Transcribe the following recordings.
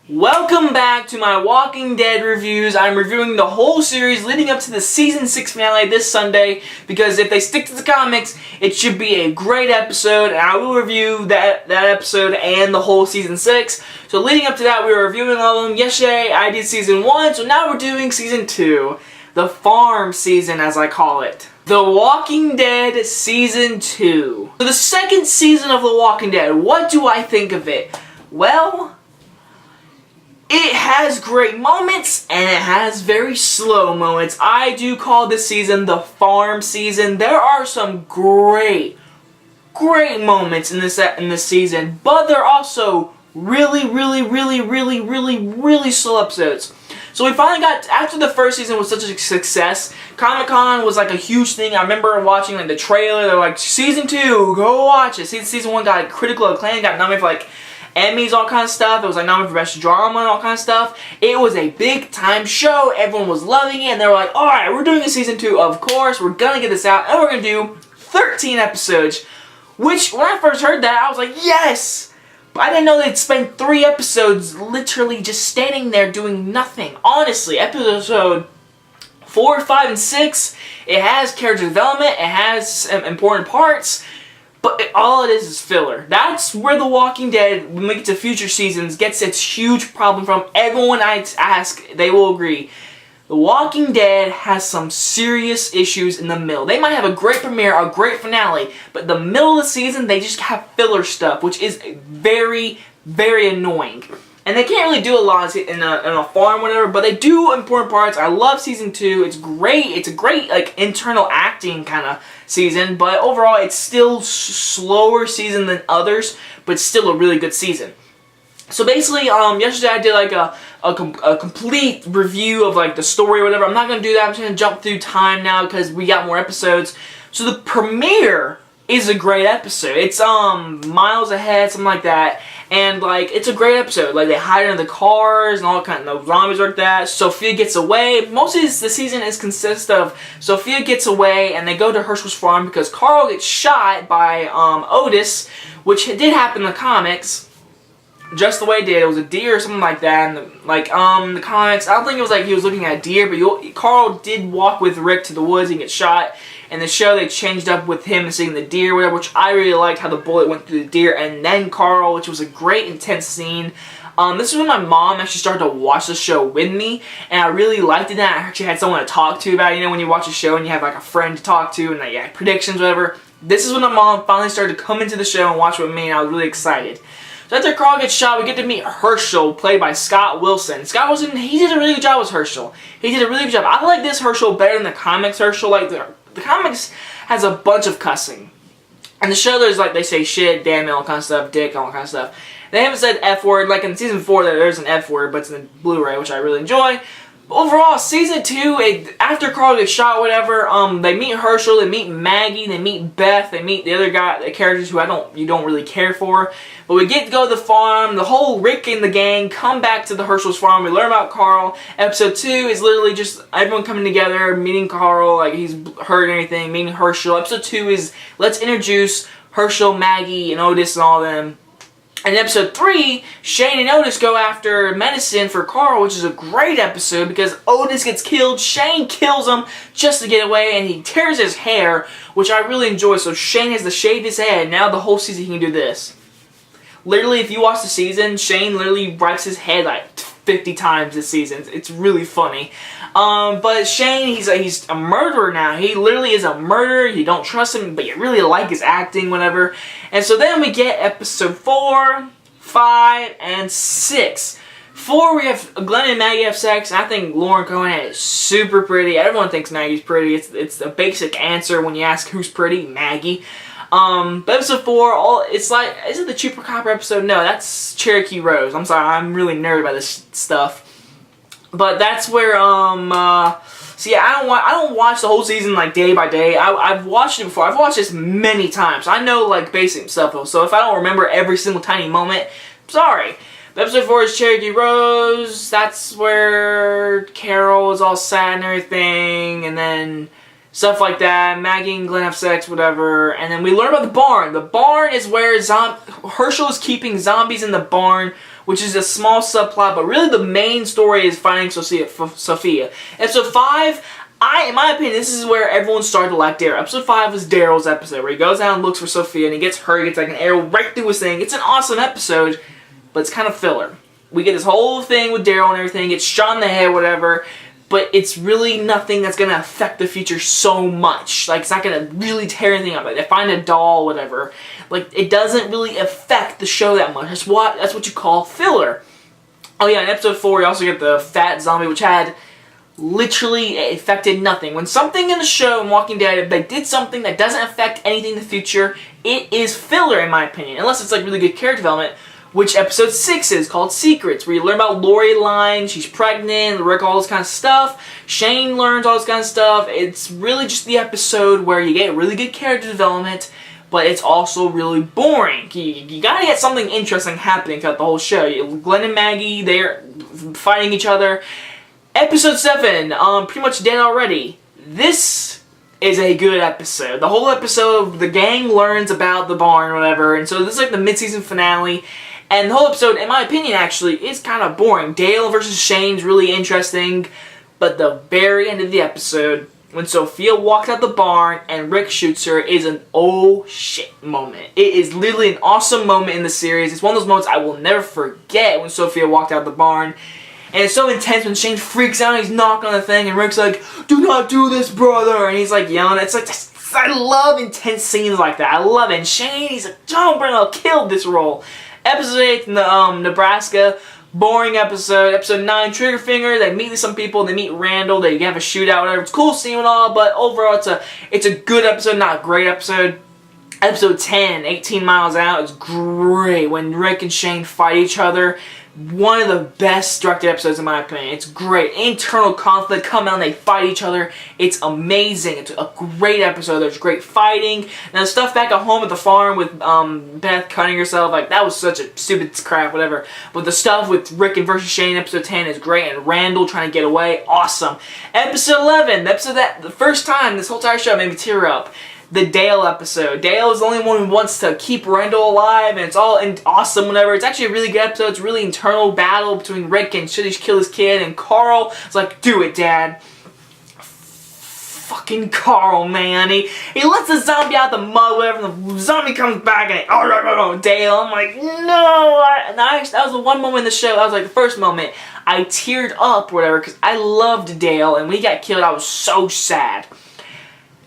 Welcome back to my Walking Dead reviews. I'm reviewing the whole series leading up to the Season 6 finale this Sunday because if they stick to the comics, it should be a great episode, and I will review that episode and the whole Season 6. So leading up to that, we were reviewing all of them. Yesterday, I did Season 1, so now we're doing Season 2. The farm season, as I call it. The Walking Dead Season 2. So the second season of The Walking Dead, what do I think of it? Well, it has great moments, and it has very slow moments. I do call this season the farm season. There are some great moments in this season, but there are also really slow episodes. So we finally got, after the first season was such a success, Comic-Con was like a huge thing. I remember watching like the trailer, they were like, Season 2, go watch it. Season 1 got critical acclaim, got nominated for like Emmys, all kind of stuff. It was like nominated for Best Drama and all kind of stuff. It was a big time show. Everyone was loving it, and they were like, alright, we're doing a Season 2, of course. We're gonna get this out, and we're gonna do 13 episodes. Which, when I first heard that, I was like, yes! But I didn't know they'd spend 3 episodes literally just standing there doing nothing. Honestly, episode 4, 5, and 6, it has character development, it has important parts, but all it is filler. That's where The Walking Dead, when we get to future seasons, gets its huge problem from. Everyone I ask, they will agree. The Walking Dead has some serious issues in the middle. They might have a great premiere, a great finale, but the middle of the season, they just have filler stuff, which is very annoying. And they can't really do a lot in a farm or whatever, but they do important parts. I love Season 2. It's great. It's a great like internal acting kind of season, but overall it's still slower season than others, but still a really good season. So basically, yesterday I did like a complete review of like the story or whatever. I'm not going to do that. I'm just going to jump through time now because we got more episodes. So the premiere is a great episode. It's miles ahead, something like that. And like it's a great episode. Like they hide in the cars and all kind of zombies like that. Sophia gets away. Most of the season consists of Sophia gets away and they go to Hershel's farm because Carl gets shot by Otis, which did happen in the comics. Just the way it did. It was a deer or something like that. And the comics, I don't think it was like he was looking at a deer, but Carl did walk with Rick to the woods and get shot. In the show, they changed up with him and seeing the deer, whatever, which I really liked how the bullet went through the deer and then Carl, which was a great intense scene. This is when my mom actually started to watch the show with me, and I really liked it. I actually had someone to talk to about it. You know, when you watch a show and you have like a friend to talk to and like, yeah, predictions, whatever. This is when my mom finally started to come into the show and watch with me, and I was really excited. So after Carl gets shot, we get to meet Hershel, played by Scott Wilson. Scott Wilson, he did a really good job as Hershel. He did a really good job. I like this Hershel better than the comics Hershel. Like the comics has a bunch of cussing. And the show, there's like, they say shit, damn, all kind of stuff, dick, all kind of stuff. They haven't said F word. Like in Season 4, there's an F word, but it's in the Blu-ray, which I really enjoy. Overall, Season 2, after Carl gets shot, whatever, they meet Hershel, they meet Maggie, they meet Beth, they meet the other the characters who you don't really care for. But we get to go to the farm, the whole Rick and the gang come back to the Hershel's farm, we learn about Carl. Episode 2 is literally just everyone coming together, meeting Carl, like he's heard anything, meeting Hershel. Episode 2 is, let's introduce Hershel, Maggie, and Otis and all of them. And in episode 3, Shane and Otis go after medicine for Carl, which is a great episode because Otis gets killed, Shane kills him just to get away, and he tears his hair, which I really enjoy. So Shane has to shave his head. Now the whole season he can do this. Literally, if you watch the season, Shane literally wipes his head like 50 times this season. It's really funny. But Shane, he's a murderer now. He literally is a murderer. You don't trust him, but you really like his acting, whatever. And so then we get episode 4, 5, and 6. 4, we have Glenn and Maggie have sex, and I think Lauren Cohan is super pretty. Everyone thinks Maggie's pretty. It's a basic answer when you ask who's pretty, Maggie. But episode 4, it's like, is it the Chupacabra episode? No, that's Cherokee Rose. I'm sorry, I'm really nerd by this stuff. But that's where, see, I don't watch the whole season, like, day by day. I've watched it before. I've watched this many times. I know, like, basic stuff, so if I don't remember every single tiny moment, sorry. But episode 4 is Cherokee Rose. That's where Carol is all sad and everything, and then stuff like that. Maggie and Glenn have sex, whatever. And then we learn about the barn. The barn is where Hershel is keeping zombies in the barn, which is a small subplot, but really the main story is finding Sophia. Episode 5, in my opinion, this is where everyone started to like Daryl. Episode 5 is Daryl's episode, where he goes out and looks for Sophia, and he gets her, he gets like an arrow right through his thing. It's an awesome episode, but it's kind of filler. We get this whole thing with Daryl and everything, it's shot in the head, whatever, but it's really nothing that's going to affect the future so much. Like, it's not going to really tear anything up. Like, they find a doll, whatever. Like, it doesn't really affect the show that much. That's what you call filler. Oh yeah, in episode 4, you also get the fat zombie, which had literally affected nothing. When something in the show, in Walking Dead, if they did something that doesn't affect anything in the future, it is filler, in my opinion. Unless it's, like, really good character development. Which episode 6 is, called Secrets, where you learn about Lori lying, she's pregnant, Rick, all this kind of stuff. Shane learns all this kind of stuff. It's really just the episode where you get really good character development, but it's also really boring. You gotta get something interesting happening throughout the whole show. Glenn and Maggie, they're fighting each other. Episode 7, pretty much dead already. This is a good episode. The whole episode, the gang learns about the barn or whatever, and so this is like the mid-season finale. And the whole episode, in my opinion, actually, is kind of boring. Dale versus Shane's really interesting, but the very end of the episode, when Sophia walks out the barn and Rick shoots her, is an oh shit moment. It is literally an awesome moment in the series. It's one of those moments I will never forget when Sophia walked out the barn. And it's so intense when Shane freaks out, he's knocking on the thing, and Rick's like, "Do not do this, brother!" And he's like yelling. It's like, I love intense scenes like that. I love it. And Shane, he's like, John Breno killed this role. Episode 8, Nebraska, boring episode. Episode 9, Triggerfinger, they meet some people, they meet Randall, they have a shootout, whatever. It's cool seeing it all, but overall it's a good episode, not a great episode. Episode 10, 18 Miles Out, is great when Rick and Shane fight each other. One of the best directed episodes in my opinion. It's great. Internal conflict, come out and they fight each other. It's amazing. It's a great episode. There's great fighting. Now the stuff back at home at the farm with Beth cutting herself, like that was such a stupid crap, whatever. But the stuff with Rick and versus Shane episode 10 is great, and Randall trying to get away, awesome. Episode 11, the episode that the first time this whole entire show made me tear up. The Dale episode. Dale is the only one who wants to keep Randall alive, and it's all awesome, whatever. It's actually a really good episode. It's a really internal battle between Rick and should he kill his kid, and Carl is like, "Do it, Dad." Fucking Carl, man. He lets the zombie out the mud, whatever, and the zombie comes back, and Dale. I'm like, no. That was the one moment in the show, that was like the first moment, I teared up, whatever, because I loved Dale, and when he got killed, I was so sad.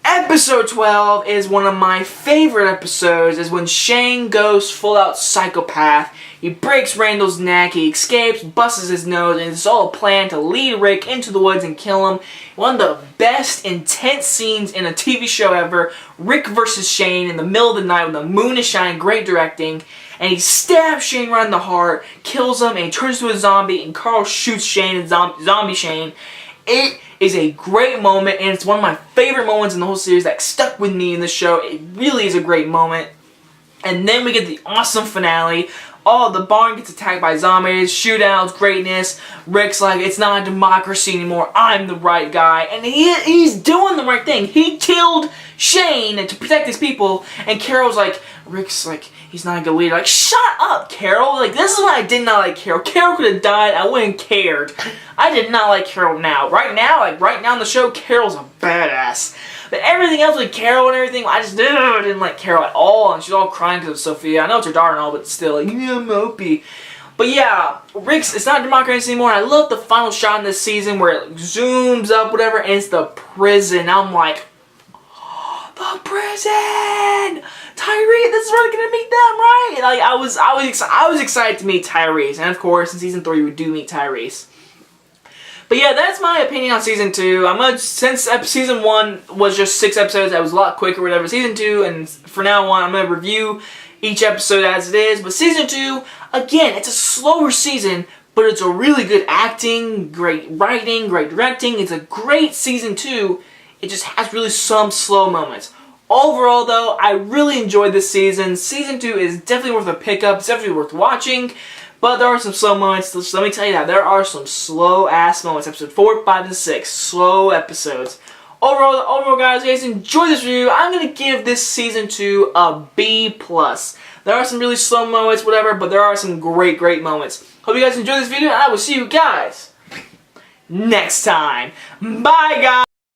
Episode 12 is one of my favorite episodes, is when Shane goes full out psychopath. He breaks Randall's neck, he escapes, busts his nose, and it's all a plan to lead Rick into the woods and kill him. One of the best intense scenes in a TV show ever. Rick versus Shane in the middle of the night when the moon is shining, great directing. And he stabs Shane right in the heart, kills him, and he turns into a zombie, and Carl shoots Shane, and zombie Shane. It is a great moment, and it's one of my favorite moments in the whole series that stuck with me in the show. It really is a great moment. And then we get the awesome finale. Oh, the barn gets attacked by zombies, shootouts, greatness. Rick's like, it's not a democracy anymore, I'm the right guy. And he's doing the right thing. He killed Shane to protect his people, and Carol's like, Rick's like, he's not a good leader. Like, shut up, Carol. Like, this is why I did not like Carol. Carol could have died, I wouldn't have cared. I did not like Carol now. Right now in the show, Carol's a badass. But everything else with Carol and everything, I just didn't like Carol at all. And she's all crying because of Sophia. I know it's her daughter and all, but still, like, yeah, mopey. But yeah, Rick's, it's not democracy anymore. I love the final shot in this season where it zooms up, whatever, and it's the prison. I'm like, oh, the prison! Tyrese, this is where we're gonna meet them, right? Like, I was excited to meet Tyrese. And of course, in season 3, we do meet Tyrese. But yeah, that's my opinion on season 2. Since season 1 was just 6 episodes, that was a lot quicker, whatever. Season 2, and from now on, I'm going to review each episode as it is. But season 2, again, it's a slower season, but it's a really good acting, great writing, great directing. It's a great season 2. It just has really some slow moments. Overall, though, I really enjoyed this season. Season 2 is definitely worth a pickup. It's definitely worth watching. But there are some slow moments. Just let me tell you that. There are some slow-ass moments. Episode 4, 5, and 6. Slow episodes. Overall, guys enjoy this review. I'm going to give this season 2 a B+. There are some really slow moments, whatever, but there are some great, great moments. Hope you guys enjoyed this video, and I will see you guys next time. Bye, guys!